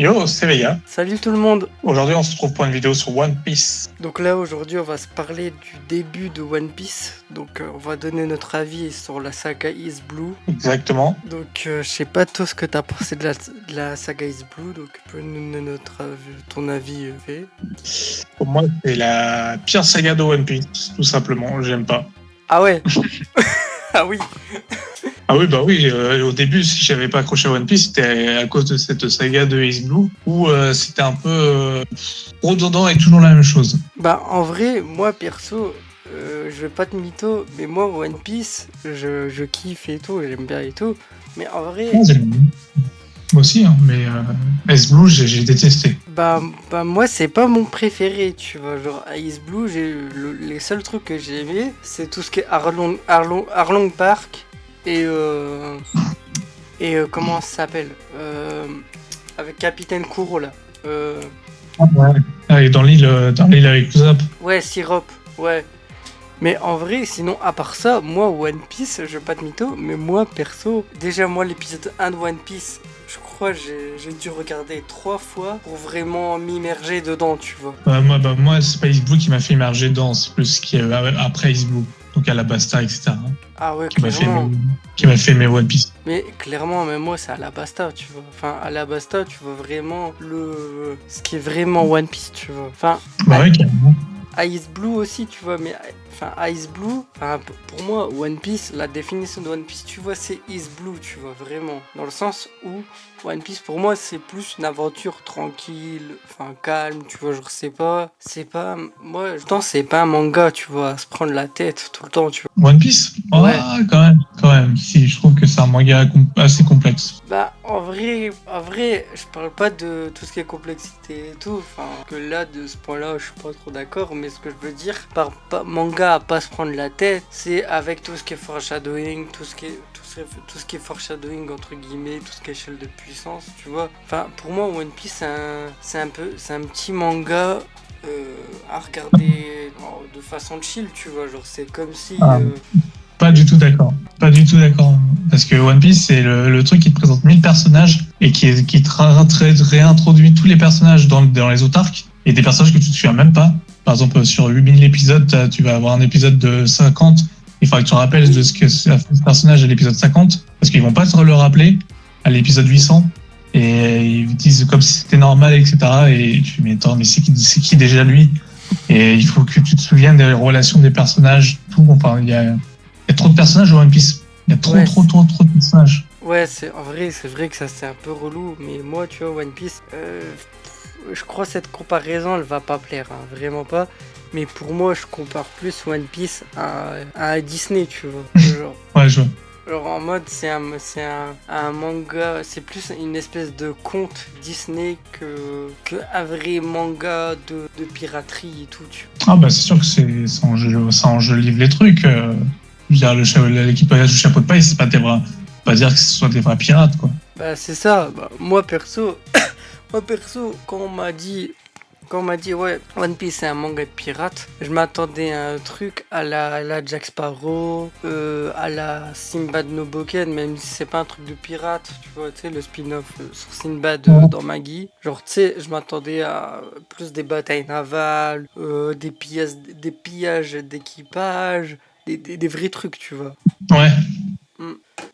Yo, c'est Vega. Salut tout le monde. Aujourd'hui, on se retrouve pour une vidéo sur One Piece. Donc là, aujourd'hui, on va se parler du début de One Piece. Donc on va donner notre avis sur la saga East Blue. Exactement. Donc je sais pas toi ce que t'as pensé de la saga East Blue. Donc tu peux nous donner ton avis fait. Pour moi, c'est la pire saga de One Piece, tout simplement. J'aime pas. Ah ouais. Ah oui. Ah oui, bah oui. Au début, si j'avais pas accroché à One Piece, c'était à cause de cette saga de East Blue où c'était un peu redondant et toujours la même chose. Bah en vrai, moi perso, je vais pas te mytho, mais moi One Piece, je kiffe et tout, j'aime bien et tout. Mais en vrai. Ouais, moi aussi, hein, mais East Blue, j'ai détesté. Bah moi c'est pas mon préféré, tu vois, genre à East Blue, les seuls trucs que j'ai aimé, c'est tout ce qui est Arlong Park et comment ça s'appelle avec Capitaine Kuro là. Ouais. Et dans l'île avec Usopp. Ouais, Syrup, ouais. Mais en vrai, sinon, à part ça, moi, One Piece, je vais pas te mytho, mais moi, perso, déjà, moi, l'épisode 1 de One Piece, je crois j'ai dû regarder 3 fois pour vraiment m'immerger dedans, tu vois. Moi, c'est pas East Blue qui m'a fait immerger dedans, c'est plus ce qui est après East Blue. Donc Alabasta, etc. Ah ouais, qui clairement. m'a fait aimer One Piece. Mais clairement, même moi, c'est Alabasta, tu vois. Enfin, Alabasta, tu vois vraiment ce qui est vraiment One Piece, tu vois. Enfin, bah ouais, carrément. Ice Blue aussi, tu vois, mais enfin Ice Blue, pour moi, One Piece, la définition de One Piece, tu vois, c'est Ice Blue, tu vois, vraiment. Dans le sens où One Piece, pour moi, c'est plus une aventure tranquille, enfin calme, tu vois, genre c'est pas, moi, je pense c'est pas un manga, tu vois, à se prendre la tête tout le temps, tu vois. One Piece Ouais. Quand même. Si, je trouve que c'est un manga assez complexe. Bah, en vrai, je parle pas de tout ce qui est complexité et tout. Enfin, que là, de ce point-là, je suis pas trop d'accord. Mais ce que je veux dire, par manga à pas se prendre la tête, c'est avec tout ce qui est foreshadowing, tout ce qui est foreshadowing entre guillemets, tout ce qui est échelle de puissance, tu vois. Enfin, pour moi, One Piece, c'est un petit manga à regarder de façon chill, tu vois. Genre, c'est comme si. Pas du tout d'accord. Parce que One Piece, c'est le truc qui te présente 1000 personnages et qui te réintroduit tous les personnages dans les autres arcs et des personnages que tu te souviens même pas. Par exemple, sur 8000 épisodes, tu vas avoir un épisode de 50. Il faudra que tu te rappelles de ce que a fait ce personnage à l'épisode 50 parce qu'ils vont pas te le rappeler à l'épisode 800. Et ils disent comme si c'était normal, etc. Et tu te dis, mais attends, mais c'est qui déjà lui? Et il faut que tu te souviennes des relations des personnages, tout. Enfin, il y a trop de personnages dans One Piece. Il y a trop de personnages. Ouais, c'est vrai que ça c'est un peu relou, mais moi, tu vois, One Piece, je crois que cette comparaison, elle va pas plaire, hein, vraiment pas. Mais pour moi, je compare plus One Piece à Disney, tu vois. Genre, ouais, je vois. Genre en mode, c'est un manga, c'est plus une espèce de conte Disney que un vrai manga de piraterie et tout, tu vois. Ah bah c'est sûr que ça enjolive les trucs. Je veux dire, l'équipage du chapeau de paille, c'est pas pas dire que ce soit des vrais pirates, quoi. Bah c'est ça, moi perso, quand on m'a dit ouais, One Piece c'est un manga de pirate, je m'attendais à un truc à la Jack Sparrow, à la Sinbad no Boken, même si c'est pas un truc de pirate, tu vois, tu sais, le spin-off sur Sinbad dans Maggie. Genre, tu sais, je m'attendais à plus des batailles navales, des pillages d'équipage, des vrais trucs, tu vois. Ouais.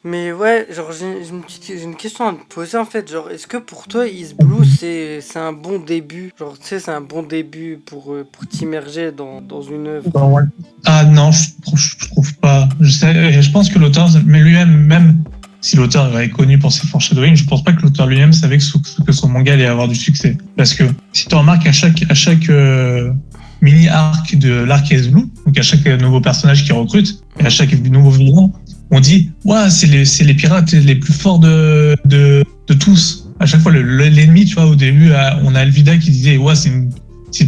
Mais ouais, genre j'ai une question à te poser en fait, genre est-ce que pour toi East Blue c'est un bon début, genre tu sais c'est un bon début pour t'immerger dans une œuvre? Ah non, je trouve pas. Je pense que l'auteur, mais lui-même, même si l'auteur est connu pour ses foreshadowing, je pense pas que l'auteur lui-même savait que son manga allait avoir du succès. Parce que si tu remarques à chaque mini arc de l'arc East Blue, donc à chaque nouveau personnage qui recrute, et à chaque nouveau villain, on dit ouais, c'est les pirates les plus forts de tous. À chaque fois l'ennemi, tu vois, au début on a Elvida qui disait ouais, c'est une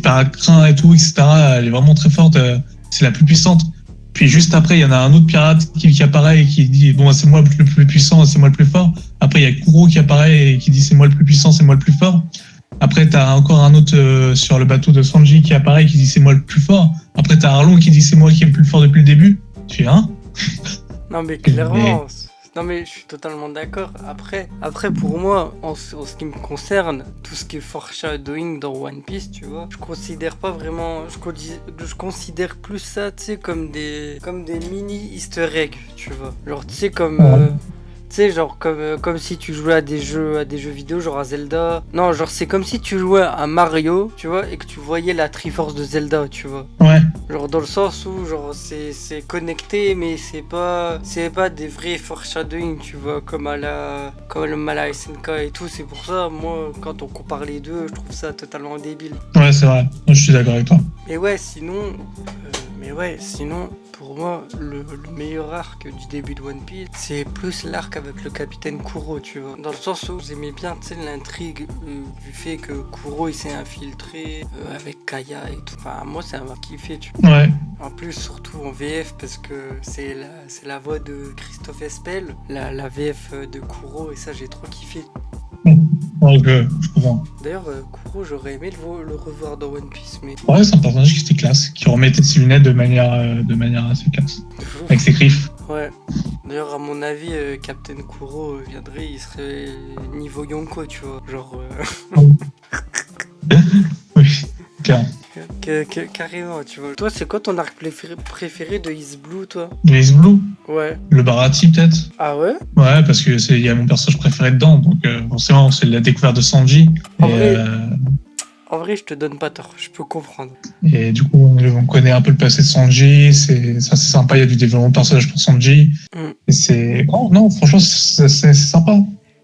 pirate crin et tout, etc. Elle est vraiment très forte, c'est la plus puissante. Puis juste après il y en a un autre pirate qui apparaît et qui dit bon, c'est moi le plus puissant, c'est moi le plus fort. Après il y a Kuro qui apparaît et qui dit c'est moi le plus puissant, c'est moi le plus fort. Après t'as encore un autre sur le bateau de Sanji qui apparaît et qui dit c'est moi le plus fort. Après t'as Arlong qui dit c'est moi qui est le plus fort depuis le début. Tu fais hein? Non mais clairement, Non mais je suis totalement d'accord. Après pour moi, en ce qui me concerne, tout ce qui est foreshadowing dans One Piece, tu vois, je considère pas vraiment, je considère plus ça, tu sais, comme des mini Easter eggs, tu vois. Genre, tu sais, tu sais, genre comme si tu jouais à des jeux vidéo, genre à Zelda. Non, genre c'est comme si tu jouais à Mario, tu vois, et que tu voyais la Triforce de Zelda, tu vois. Ouais. Genre dans le sens où genre c'est connecté, mais c'est pas des vrais foreshadowing, tu vois, comme le Mala SNK et tout. C'est pour ça, moi, quand on compare les deux, je trouve ça totalement débile. Ouais, c'est vrai. Moi, je suis d'accord avec toi. Mais ouais, sinon, pour moi, le meilleur arc du début de One Piece, c'est plus l'arc avec le capitaine Kuro, tu vois. Dans le sens où j'aimais bien, tu sais, l'intrigue du fait que Kuro, il s'est infiltré avec Kaya et tout. Enfin, moi, ça m'a kiffé, tu vois. Ouais. En plus, surtout en VF, parce que c'est la voix de Christophe Espel, la VF de Kuro, et ça, j'ai trop kiffé. Donc, je comprends. D'ailleurs, Kuro, j'aurais aimé le revoir dans One Piece, mais... Ouais, c'est un personnage qui était classe, qui remettait ses lunettes de manière assez classe. Avec ses griffes. Ouais. D'ailleurs, à mon avis, Captain Kuro viendrait, il serait niveau Yonko, tu vois. Genre... Oui, clairement. Carrément, tu vois. Toi, c'est quoi ton arc préféré de Is Blue, toi? Le Ace Blue, Ouais. le Barati peut-être. Ah ouais? Ouais, parce que il y a mon personnage préféré dedans, donc forcément c'est la découverte de Sanji. En vrai, je te donne pas tort, je peux comprendre. Et du coup, on connaît un peu le passé de Sanji, c'est sympa, il y a du développement de personnage pour Sanji. Et c'est... Oh, non, franchement, c'est sympa.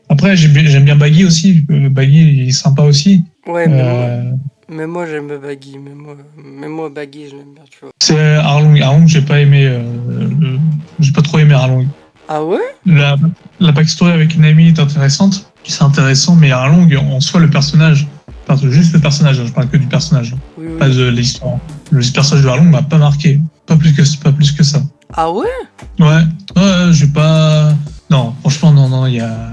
Après, j'aime bien Baggy aussi. Baggy, il est sympa aussi. Ouais, mais moi j'aime Baggy. Mais moi, Baggy, je l'aime bien, tu vois. C'est Arlong. Arlong, j'ai pas aimé... j'ai pas trop aimé Arlong. Ah ouais? La backstory avec une amie est intéressante. C'est intéressant, mais Arlong, en soi, le personnage... Enfin, juste le personnage, je parle que du personnage. Oui. Pas de l'histoire. Le personnage de Arlong m'a pas marqué. Pas plus que ça. Ah ouais? Ouais, j'ai pas... Non, franchement, non, il y a...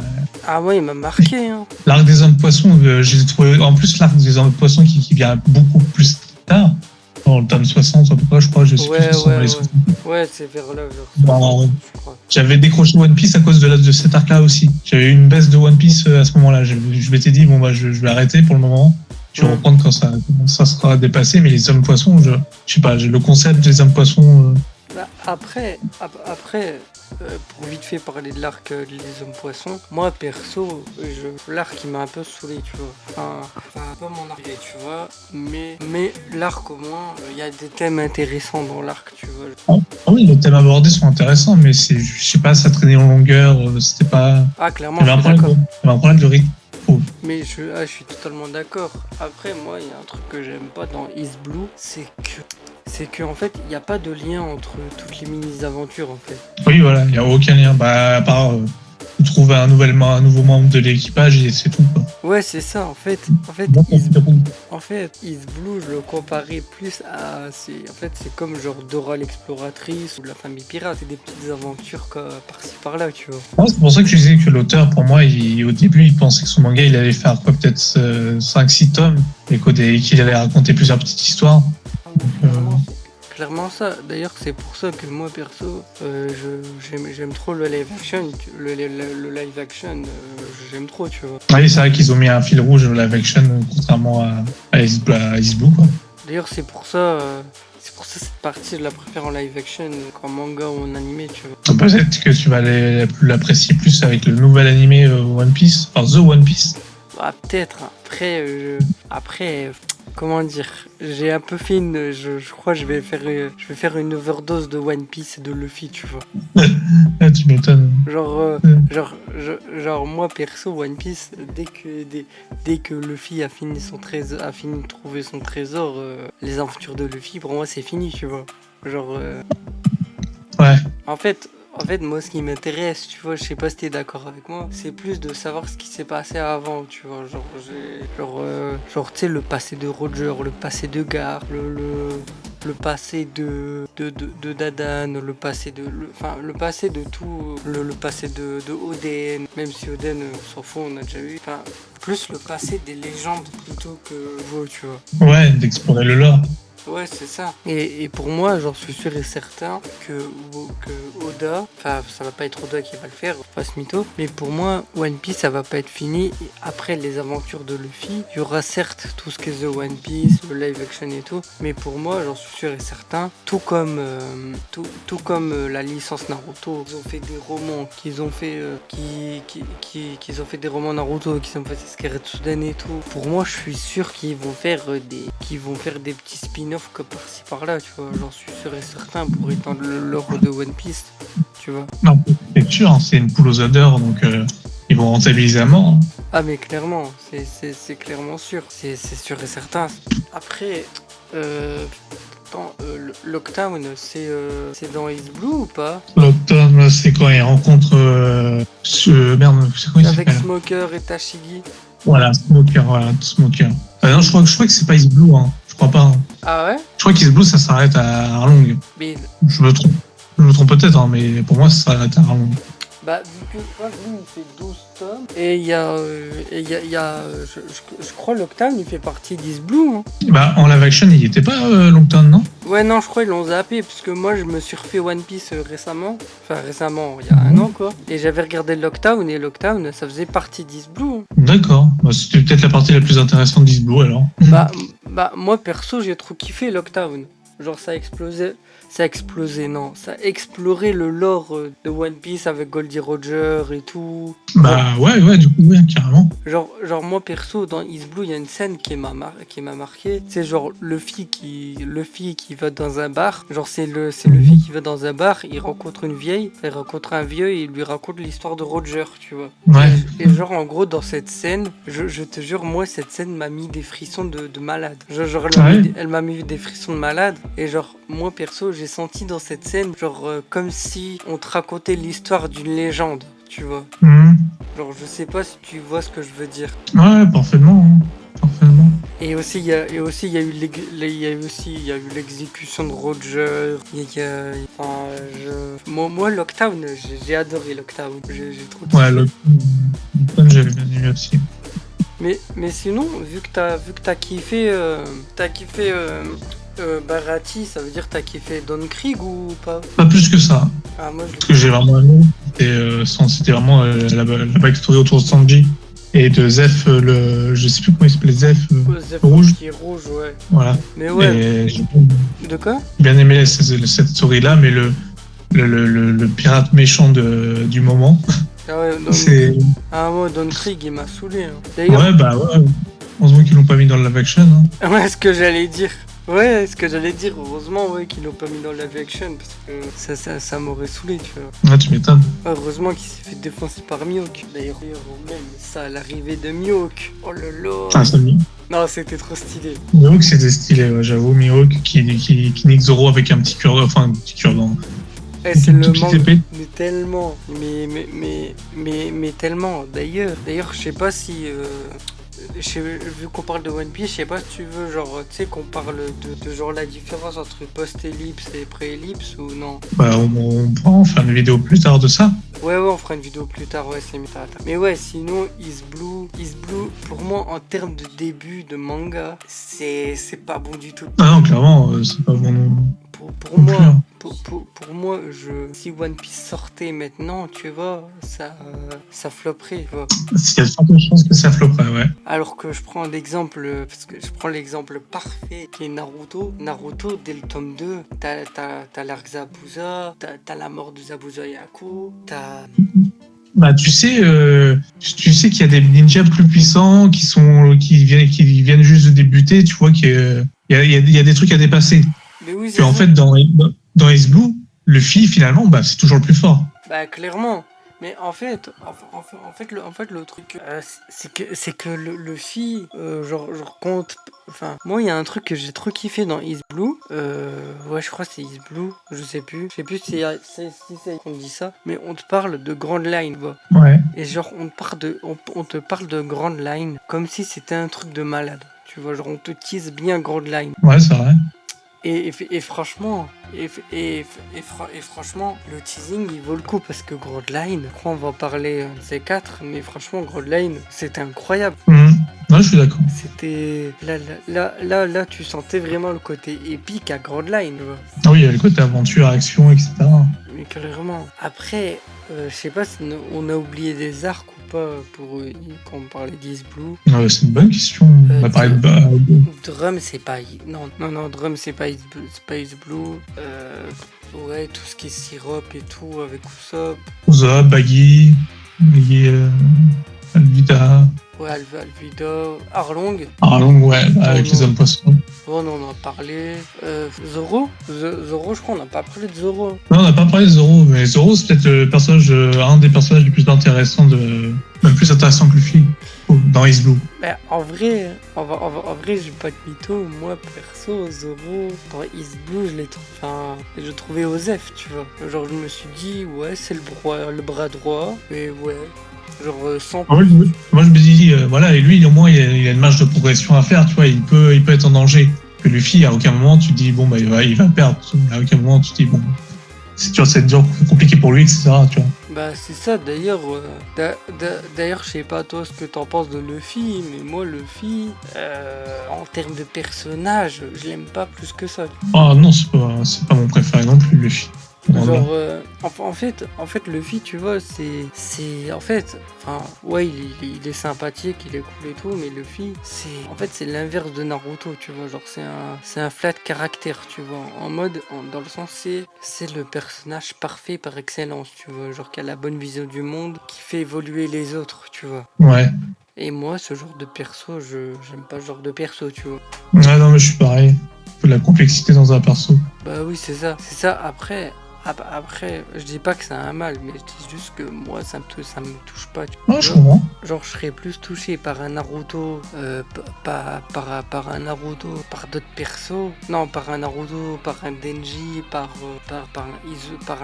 Ah ouais, il m'a marqué, hein. L'arc des hommes poissons, j'ai trouvé... En plus, l'arc des hommes poissons qui vient beaucoup plus tard, dans le tome 60 à peu près, je crois, je sais plus si c'est les 60. Ouais, c'est vers là, Bon, je crois. j'avais décroché One Piece à cause de cet arc-là aussi. J'avais eu une baisse de One Piece à ce moment-là. Je m'étais dit, bon, bah, je vais arrêter pour le moment. Je vais reprendre quand ça sera dépassé, mais les hommes poissons, je sais pas, le concept des hommes poissons... Bah, après, pour vite fait parler de l'arc des hommes poissons, moi perso, l'arc il m'a un peu saoulé, tu vois. Enfin pas mon arc, tu vois. Mais l'arc au moins, il y a des thèmes intéressants dans l'arc, tu vois. Ah oui, les thèmes abordés sont intéressants, mais je sais pas, ça traînait en longueur, c'était pas... Ah clairement, il y avait un problème de rythme. Mais je suis totalement d'accord. Après, moi, il y a un truc que j'aime pas dans Is Blue, c'est que en fait, il n'y a pas de lien entre toutes les mini-aventures, en fait. Oui, voilà, il n'y a aucun lien. Bah, à part trouver un nouveau membre de l'équipage et c'est tout, quoi. Ouais, c'est ça, en fait, Is Blue, je le comparais plus à... C'est comme genre Dora l'exploratrice ou la famille pirate. C'est des petites aventures par-ci par-là, tu vois. Ouais, c'est pour ça que je disais que l'auteur, pour moi, au début, il pensait que son manga, il allait faire quoi, peut-être 5-6 tomes et qu'il allait raconter plusieurs petites histoires. Clairement ça. D'ailleurs, c'est pour ça que moi perso, j'aime trop le live action. Le live action, j'aime trop, tu vois. Oui, c'est vrai qu'ils ont mis un fil rouge au live action, contrairement à Is Blue, quoi. D'ailleurs, c'est pour ça cette partie je la préfère en live action qu'en manga ou en animé, tu vois. Peut-être que tu vas l'apprécier plus avec le nouvel animé One Piece, enfin The One Piece. Ah, peut-être. Après, comment dire, j'ai un peu fait je crois que je vais faire une overdose de One Piece et de Luffy, tu vois. Tu m'étonnes. Genre moi perso One Piece, dès que Luffy a fini de trouver son trésor, les aventures de Luffy pour moi c'est fini, tu vois. Genre ouais. En fait, moi, ce qui m'intéresse, tu vois, je sais pas si t'es d'accord avec moi, c'est plus de savoir ce qui s'est passé avant, tu vois. Genre, tu sais, le passé de Roger, le passé de Gar, le passé de Dadan, le passé de tout, le passé de Oden, même si Oden, on s'en fout, on a déjà eu. Enfin, plus le passé des légendes plutôt que vous, tu vois. Ouais, d'explorer le lore. Ouais, c'est ça. Et pour moi, j'en suis sûr et certain que Oda, enfin, ça va pas être Oda qui va le faire, pas ce mytho, mais pour moi, One Piece, ça va pas être fini. Et après les aventures de Luffy, il y aura certes tout ce qui est The One Piece, le live action et tout, mais pour moi, j'en suis sûr et certain, tout comme la licence Naruto, ils ont fait des romans, qu'ils ont fait des romans Naruto, qu'ils ont fait Skeretsudan et tout. Pour moi, je suis sûr qu'ils vont faire des petits spin-offs que par-ci par-là, tu vois. J'en suis sûr et certain pour étendre le lore de One Piece, tu vois. Non, c'est sûr, hein, c'est une poule aux odeurs, donc ils vont rentabiliser à mort. Hein. Ah mais clairement, c'est clairement sûr, c'est sûr et certain. Après, Lockdown, c'est dans East Blue ou pas? Lockdown, c'est quand ils rencontrent merde, c'est quoi il Avec s'appelle? Smoker et Tashigi. Voilà, Smoker. Non, je crois que c'est pas East Blue, hein. Je crois pas. Hein. Ah ouais? Je crois qu'East Blue, ça s'arrête à Arlong. Mais Je me trompe. Je me trompe peut-être, hein, mais pour moi, ça s'arrête à Arlong. bah, vu que lui, il fait 12 tomes, et il y a, je crois Lockdown, il fait partie d'East Blue. Hein. Bah, en live action, il était pas Longtown, non? Ouais, non, je crois ils l'ont zappé, parce que moi, je me suis refait One Piece récemment. Enfin, récemment, il y a un an, quoi. Et j'avais regardé Lockdown, et Lockdown, ça faisait partie d'East Blue. Hein. D'accord. Bah, c'était peut-être la partie la plus intéressante d'East Blue, alors. Bah, moi, perso, j'ai trop kiffé Lockdown. Genre, ça a exploré le lore de One Piece avec Goldie Roger et tout. Bah, ouais, du coup, ouais, carrément. Genre moi perso dans East Blue il y a une scène qui m'a marqué. C'est genre Luffy qui va dans un bar. Genre c'est Luffy qui va dans un bar, il rencontre une vieille, il rencontre un vieux et il lui raconte l'histoire de Roger, tu vois. Ouais. Et genre en gros dans cette scène, je te jure moi cette scène m'a mis des frissons de malade. Genre elle m'a mis des frissons de malade et genre moi perso j'ai senti dans cette scène genre comme si on te racontait l'histoire d'une légende, tu vois. Genre, je sais pas si tu vois ce que je veux dire. Ouais, parfaitement. Hein. Parfaitement. Et aussi, il y a eu l'exécution de Roger. Moi, Lockdown, j'ai adoré Lockdown. J'ai trop kiffé. Ouais, Lockdown, j'avais bien aimé aussi. Mais sinon, vu que t'as kiffé, Barati, ça veut dire que t'as kiffé Don Krieg ou pas? Pas plus que ça. Ah, moi, Parce que j'ai vraiment aimé. C'était vraiment la backstory autour de Sanji et de Zeph, je sais plus comment il s'appelait, Zeph, rouge. Qui est rouge, ouais. Voilà. Mais ouais. Et j'ai De quoi? bien aimé cette story-là, mais le pirate méchant du moment. Ah ouais, c'est... moi, Don Krieg, il m'a saoulé. Hein. D'ailleurs... Ouais, bah ouais. Heureusement qu'ils l'ont pas mis dans le live action. Hein. Ouais, ce que j'allais dire. Heureusement qu'ils l'ont pas mis dans live action parce que ça m'aurait saoulé, tu vois. Ouais, tu m'étonnes. Heureusement qu'il s'est fait défoncer par Mihawk. D'ailleurs, même ça, à l'arrivée de Mihawk. Oh lolo. Ah, ça Non, c'était trop stylé. Mihawk, c'était stylé, ouais, j'avoue. Mihawk qui nique Zoro avec un petit cure-dent. C'est le manque, mais tellement, mais tellement. D'ailleurs, je sais pas si, vu qu'on parle de One Piece, je sais pas si tu veux, genre, tu sais, qu'on parle de genre la différence entre post-ellipse et pré-ellipse ou non. Bah, on pourra en faire une vidéo plus tard de ça. Ouais, on fera une vidéo plus tard, ouais, c'est mieux. Mais ouais, sinon, East Blue, pour moi, en termes de début de manga, c'est pas bon du tout. Ah non, clairement, c'est pas bon non. Pour moi, pour moi, si One Piece sortait maintenant, tu vois, ça flopperait, tu vois. Il y a de fortes chances que ça flopperait, ouais. Alors que je prends l'exemple parfait qui est Naruto. Naruto, dès le tome 2, t'as l'arc Zabuza, t'as la mort de Zabuza Yaku, Bah, tu sais qu'il y a des ninjas plus puissants qui viennent juste de débuter, tu vois qu'il y a des trucs à dépasser. Mais oui, en fait, dans Ace Blue, le Luffy, finalement, bah, c'est toujours le plus fort. Bah, clairement. Mais en fait, le truc, c'est que le Luffy, genre compte. Enfin, moi, il y a un truc que j'ai trop kiffé dans East Blue. Ouais, je crois que c'est East Blue. Je sais plus si c'est qu'on dit ça. Mais on te parle de Grand Line, quoi. Ouais. Et genre, on te parle de Grand Line comme si c'était un truc de malade. Tu vois, genre, on te tease bien Grand Line. Ouais, c'est vrai. Et franchement, franchement, le teasing il vaut le coup parce que Grand Line, je crois on va en parler de ces quatre, mais franchement Grand Line, c'était incroyable. Ouais, Ouais, je suis d'accord. C'était... Là, tu sentais vraiment le côté épique à Grand Line, tu vois. Ah oui, il y a le côté aventure, action, etc. Mais clairement. Après, je sais pas si on a oublié des arcs ou pas pour quand on parlait d'East Blue. C'est une bonne question. On a parlé Drum, c'est pas... Non, Drum, c'est pas East Blue. Ouais, tout ce qui est sirop et tout, avec Usopp. Usopp, Baggy, Alvida. Ouais, Alvida, Arlong. Arlong, ouais, avec les hommes poissons. Bon, on en a parlé. Zoro, je crois, on n'a pas parlé de Zoro. Non, on n'a pas parlé de Zoro, mais Zoro, c'est peut-être le personnage, un des personnages les plus intéressants même plus intéressant que Luffy dans East Blue. Bah, en vrai, je vais pas de mytho. Moi, perso, Zoro, dans East Blue, je trouvais Osef, tu vois. Genre, je me suis dit, ouais, c'est le bras droit, mais ouais. Genre, sans... Moi, je me dis, voilà, et lui, au moins, il a une marge de progression à faire, tu vois, il peut être en danger. Que Luffy, à aucun moment, tu te dis, bon, bah, il va perdre. À aucun moment, tu te dis, bon, c'est compliqué pour lui, etc., tu vois. Bah, c'est ça, d'ailleurs, je sais pas, toi, ce que t'en penses de Luffy, mais moi, Luffy, en termes de personnage, je l'aime pas plus que ça. Ah non, c'est pas mon préféré non plus, Luffy. Genre, en fait, Luffy, tu vois, ouais, il est sympathique, il est cool et tout, mais Luffy, c'est l'inverse de Naruto, tu vois, genre, c'est un flat caractère, tu vois, dans le sens, c'est le personnage parfait par excellence, tu vois, genre, qui a la bonne vision du monde, qui fait évoluer les autres, tu vois. Ouais. Et moi, ce genre de perso, j'aime pas ce genre de perso, tu vois. Ouais, non, mais je suis pareil. Il faut de la complexité dans un perso. Bah oui, c'est ça. Après, je dis pas que c'est un mal, mais je dis juste que moi, ça me touche pas. Ouais, je comprends. Genre, je serais plus touché par un Naruto, par un Naruto, par d'autres persos. Non, par un Naruto, par un Denji, par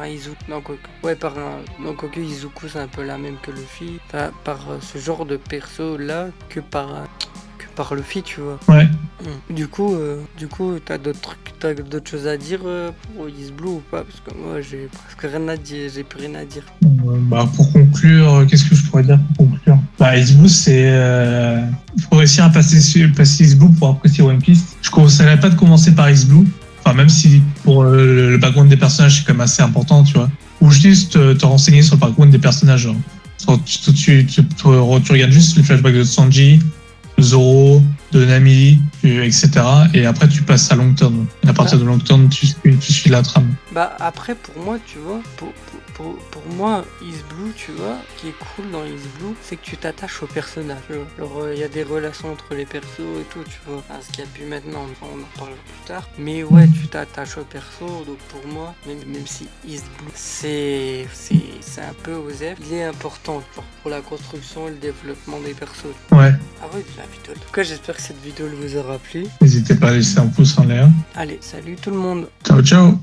un Izuku. Non, quoique Izuku, c'est un peu la même que Luffy. Par ce genre de perso là que par Luffy, tu vois. Ouais. Du coup, t'as d'autres choses à dire pour East Blue ou pas? Parce que moi, j'ai presque rien à dire, j'ai plus rien à dire. Bah, pour conclure, qu'est-ce que je pourrais dire pour conclure? Bah, East Blue, il faut réussir à passer East Blue pour apprécier One Piece. Je ne conseillerais pas de commencer par East Blue. Enfin, même si pour le background des personnages, c'est quand même assez important, tu vois. Ou juste te renseigner sur le background des personnages. Genre. Tu regardes juste les flashbacks de Sanji, Zoro, de Nami, etc. Et après, tu passes à Longturn. Et à partir de Longturn, tu suis la trame. Bah, après, pour moi, tu vois, pour moi, East Blue, tu vois, qui est cool dans East Blue, c'est que tu t'attaches au personnage, tu vois. Alors, il y a des relations entre les persos et tout, tu vois. Enfin, ce qu'il y a plus maintenant, on en parlera plus tard. Mais ouais, tu t'attaches au perso, donc pour moi, même si East Blue, c'est un peu osef, il est important, genre, pour la construction et le développement des persos. Ouais. Ah ouais, de la vidéo. En tout cas, j'espère que cette vidéo vous aura plu. N'hésitez pas à laisser un pouce en l'air. Allez, salut tout le monde. Ciao, ciao.